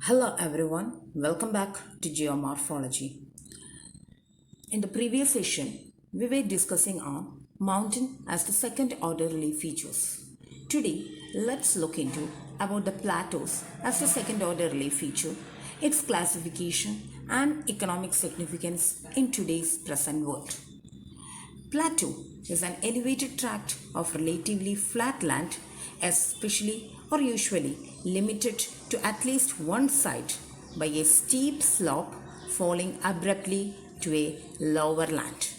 Hello everyone, welcome back to Geomorphology. In the previous session, we were discussing on mountain as the second order relief features. Today, let's look into about the plateaus as the second order relief feature, its classification and economic significance in today's present world. Plateau is an elevated tract of relatively flat land, especially or usually limited to at least one side by a steep slope falling abruptly to a lower land.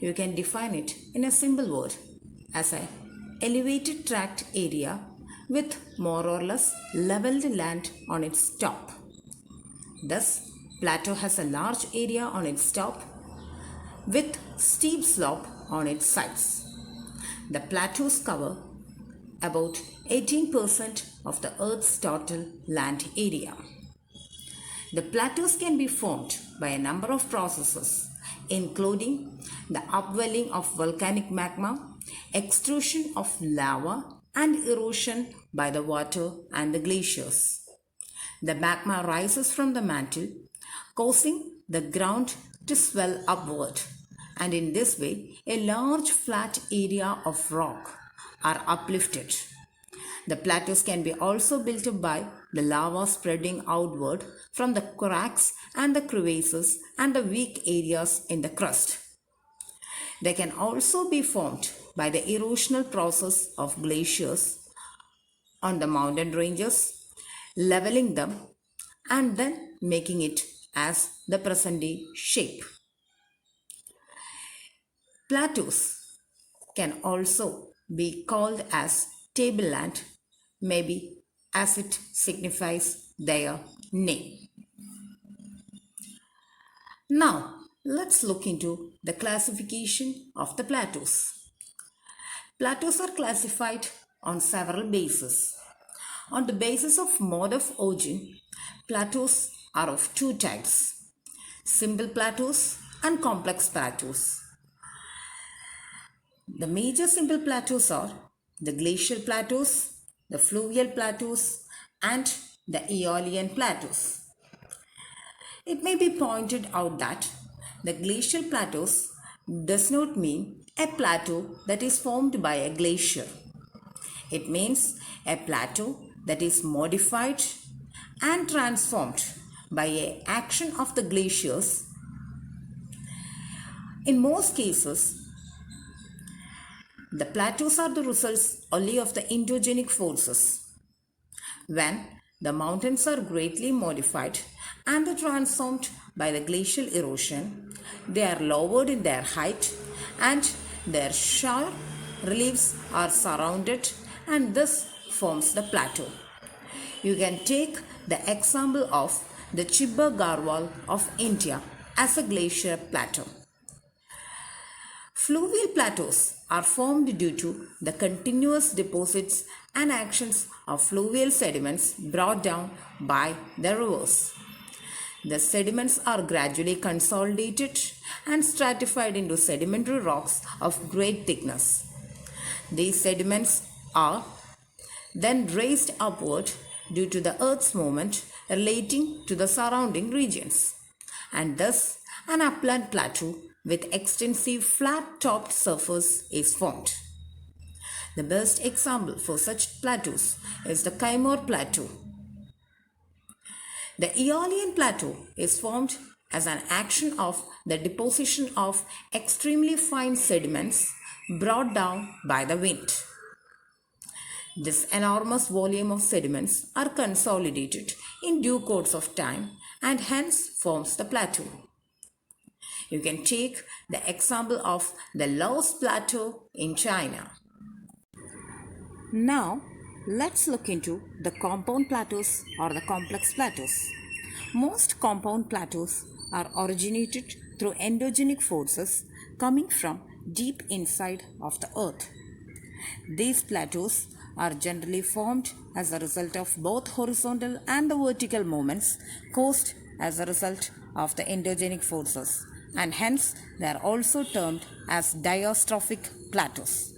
You can define it in a simple word as an elevated tract area with more or less leveled land on its top. Thus, plateau has a large area on its top with steep slope on its sides. The plateaus cover about 18% of the Earth's total land area. The plateaus can be formed by a number of processes, including the upwelling of volcanic magma, extrusion of lava, and erosion by the water and the glaciers. The magma rises from the mantle, causing the ground to swell upward, and in this way, a large flat area of rock are uplifted. The plateaus can be also built up by the lava spreading outward from the cracks and the crevices and the weak areas in the crust. They can also be formed by the erosional process of glaciers on the mountain ranges, leveling them and then making it as the present day shape. Plateaus can also be called as tableland, maybe as it signifies their name. Now, let's look into the classification of the plateaus. Plateaus are classified on several bases. On the basis of mode of origin, plateaus are of two types: simple plateaus and complex plateaus. The major simple plateaus are the glacial plateaus, the fluvial plateaus, and the aeolian plateaus. It may be pointed out that the glacial plateaus does not mean a plateau that is formed by a glacier. It means a plateau that is modified and transformed by an action of the glaciers. In most cases, the plateaus are the results only of the endogenic forces. When the mountains are greatly modified and transformed by the glacial erosion, they are lowered in their height and their sharp reliefs are surrounded, and this forms the plateau. You can take the example of the Chibba Garhwal of India as a glacier plateau. Fluvial plateaus are formed due to the continuous deposits and actions of fluvial sediments brought down by the rivers. The sediments are gradually consolidated and stratified into sedimentary rocks of great thickness. These sediments are then raised upward due to the Earth's movement relating to the surrounding regions, and thus an upland plateau with extensive flat-topped surface is formed. The best example for such plateaus is the Kaimur Plateau. The Aeolian Plateau is formed as an action of the deposition of extremely fine sediments brought down by the wind. This enormous volume of sediments are consolidated in due course of time and hence forms the plateau. You can take the example of the Laos Plateau in China. Now, let's look into the compound plateaus or the complex plateaus. Most compound plateaus are originated through endogenic forces coming from deep inside of the earth. These plateaus are generally formed as a result of both horizontal and the vertical movements caused as a result of the endogenic forces, and hence they are also termed as diastrophic plateaus.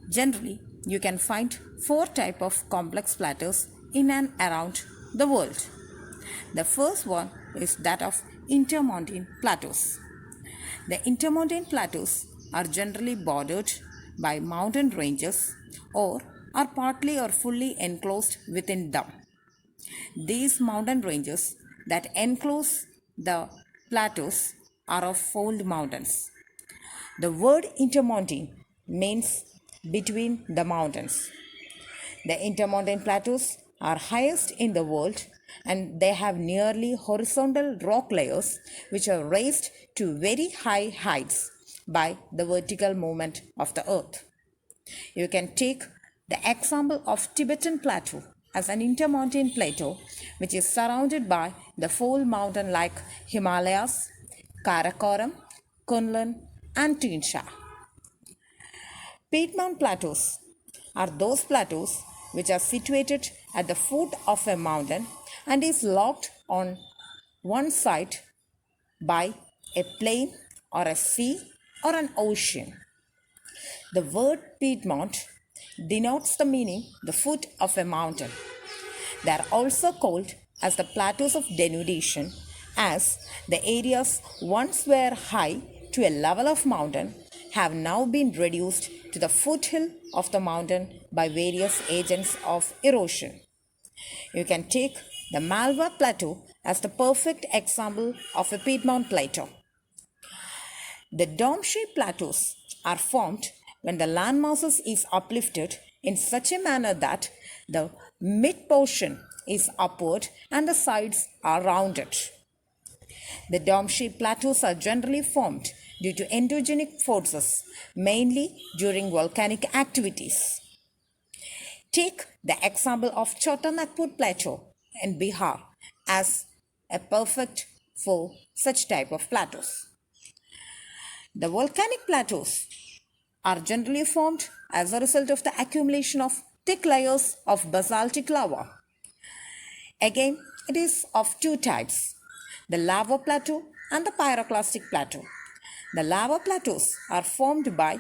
Generally, you can find four types of complex plateaus in and around the world. The first one is that of Intermountain Plateaus. The Intermountain Plateaus are generally bordered by mountain ranges or are partly or fully enclosed within them. These mountain ranges that enclose the plateaus are of fold mountains. The word intermountain means between the mountains. The Intermountain Plateaus are highest in the world and they have nearly horizontal rock layers which are raised to very high heights by the vertical movement of the earth. You can take the example of Tibetan Plateau as an intermountain plateau which is surrounded by the fold mountain like Himalayas, Karakoram, Kunlun and Tinsha. Piedmont Plateaus are those plateaus which are situated at the foot of a mountain and is locked on one side by a plain or a sea or an ocean. The word Piedmont denotes the meaning the foot of a mountain. They are also called as the plateaus of denudation as the areas once were high to a level of mountain have now been reduced to the foothill of the mountain by various agents of erosion. You can take the Malwa Plateau as the perfect example of a Piedmont Plateau. The dome-shaped plateaus are formed when the land masses is uplifted in such a manner that the mid portion is upward and the sides are rounded. The dome-shaped plateaus are generally formed due to endogenic forces, mainly during volcanic activities. Take the example of Chota Nagpur Plateau in Bihar as a perfect for such type of plateaus. The volcanic plateaus are generally formed as a result of the accumulation of thick layers of basaltic lava. Again, it is of two types, the lava plateau and the pyroclastic plateau. The lava plateaus are formed by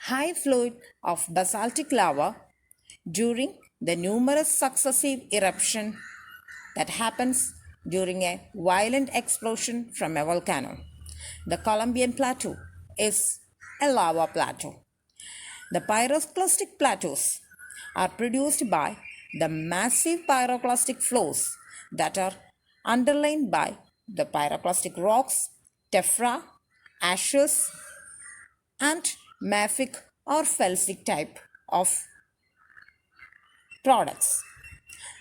high fluid of basaltic lava during the numerous successive eruption that happens during a violent explosion from a volcano. The Colombian plateau is a lava plateau. The pyroclastic plateaus are produced by the massive pyroclastic flows that are underlain by the pyroclastic rocks, tephra, ashes, and mafic or felsic type of products.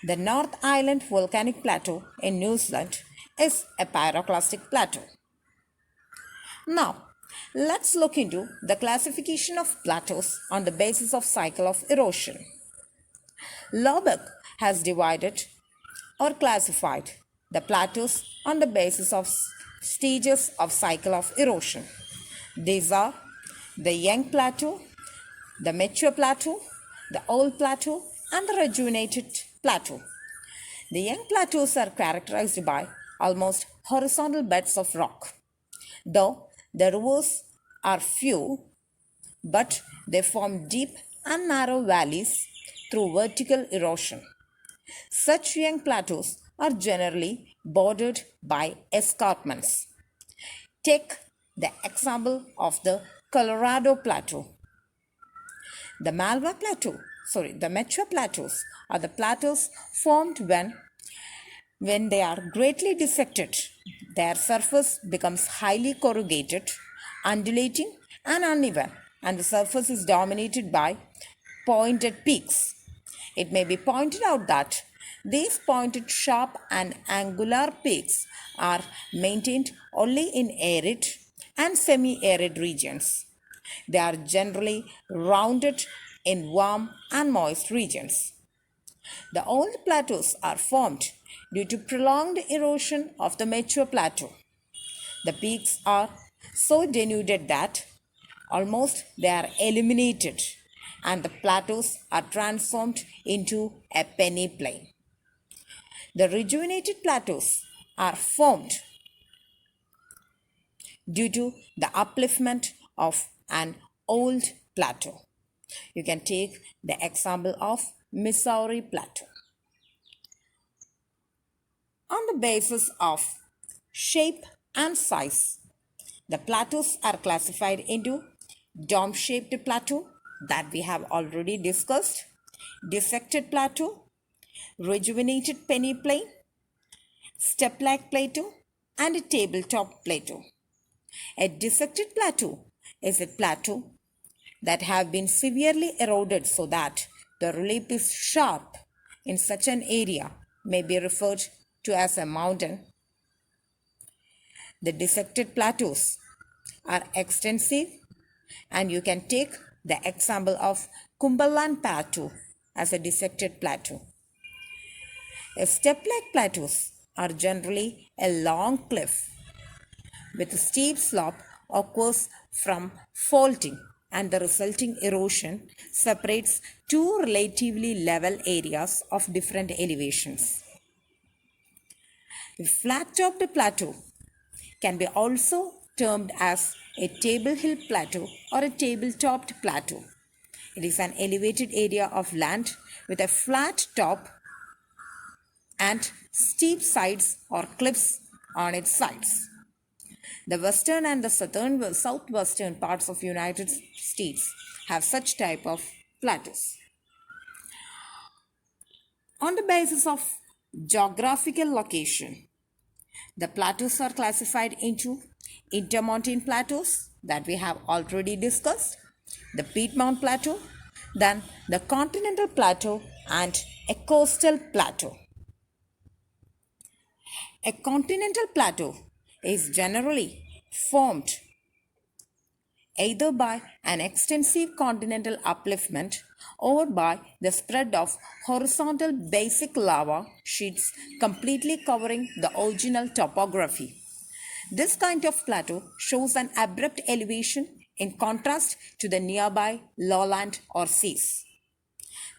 The North Island volcanic plateau in New Zealand is a pyroclastic plateau. Now, let's look into the classification of plateaus on the basis of cycle of erosion. Lobeck has divided or classified the plateaus on the basis of stages of cycle of erosion. These are the young plateau, the mature plateau, the old plateau, and the rejuvenated plateau. The young plateaus are characterized by almost horizontal beds of rock. Though the rivers are few, but they form deep and narrow valleys through vertical erosion. Such young plateaus are generally bordered by escarpments. Take the example of the Colorado Plateau. The mature plateaus are the plateaus formed when they are greatly dissected. Their surface becomes highly corrugated, undulating and uneven, and the surface is dominated by pointed peaks. It may be pointed out that these pointed, sharp and angular peaks are maintained only in arid and semi-arid regions. They are generally rounded in warm and moist regions. The old plateaus are formed due to prolonged erosion of the mature plateau. The peaks are so denuded that almost they are eliminated and the plateaus are transformed into a penny plain. The rejuvenated plateaus are formed due to the upliftment of an old plateau. You can take the example of Missouri Plateau. On the basis of shape and size, the plateaus are classified into dome-shaped plateau that we have already discussed, dissected plateau, rejuvenated peneplain, step-like plateau, and a tabletop plateau. A dissected plateau is a plateau that have been severely eroded so that the relief is sharp in such an area may be referred to as a mountain. The dissected plateaus are extensive, and you can take the example of Cumberland Plateau as a dissected plateau. A step-like plateaus are generally a long cliff with a steep slope occurs from faulting, and the resulting erosion separates two relatively level areas of different elevations. The flat-topped plateau can be also termed as a table hill plateau or a table-topped plateau. It is an elevated area of land with a flat top and steep sides or cliffs on its sides. The western and the southwestern parts of United States have such type of plateaus. On the basis of geographical location, the plateaus are classified into Intermountain Plateaus that we have already discussed, the Piedmont Plateau, then the Continental Plateau and a Coastal Plateau. A continental plateau is generally formed either by an extensive continental upliftment or by the spread of horizontal basic lava sheets completely covering the original topography. This kind of plateau shows an abrupt elevation in contrast to the nearby lowland or seas.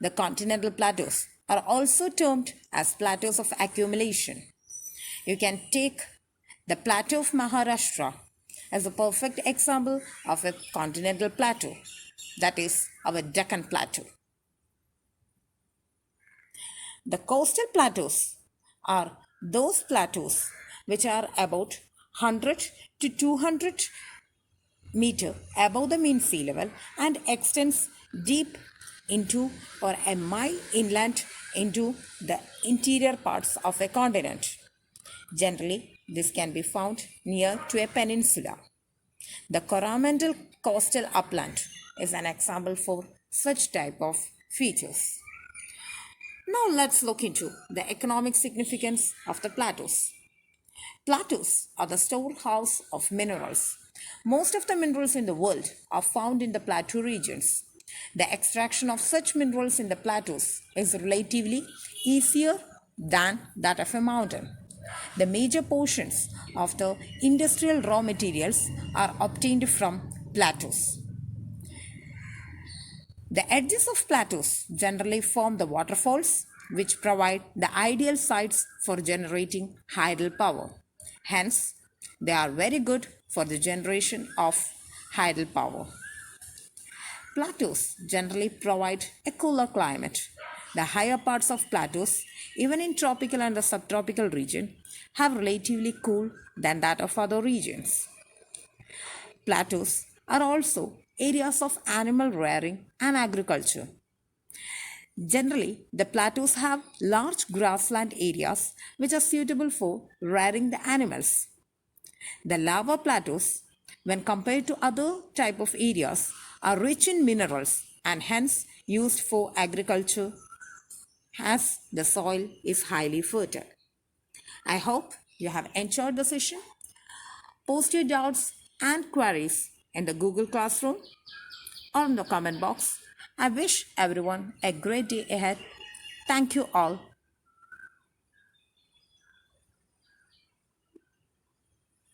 The continental plateaus are also termed as plateaus of accumulation. You can take the plateau of Maharashtra as a perfect example of a continental plateau, that is our Deccan Plateau. The coastal plateaus are those plateaus which are about 100 to 200 meter above the mean sea level and extends deep into or a mile inland into the interior parts of a continent. Generally, this can be found near to a peninsula. The Coromandel coastal upland is an example for such type of features. Now let's look into the economic significance of the plateaus. Plateaus are the storehouse of minerals. Most of the minerals in the world are found in the plateau regions. The extraction of such minerals in the plateaus is relatively easier than that of a mountain. The major portions of the industrial raw materials are obtained from plateaus. The edges of plateaus generally form the waterfalls, which provide the ideal sites for generating hydel power. Hence, they are very good for the generation of hydel power. Plateaus generally provide a cooler climate. The higher parts of plateaus, even in tropical and the subtropical region, have relatively cool than that of other regions. Plateaus are also areas of animal rearing and agriculture. Generally, the plateaus have large grassland areas which are suitable for rearing the animals. The lava plateaus, when compared to other type of areas, are rich in minerals and hence used for agriculture as the soil is highly fertile. I hope you have enjoyed the session. Post your doubts and queries in the Google Classroom or in the comment box. I wish everyone a great day ahead. Thank you all.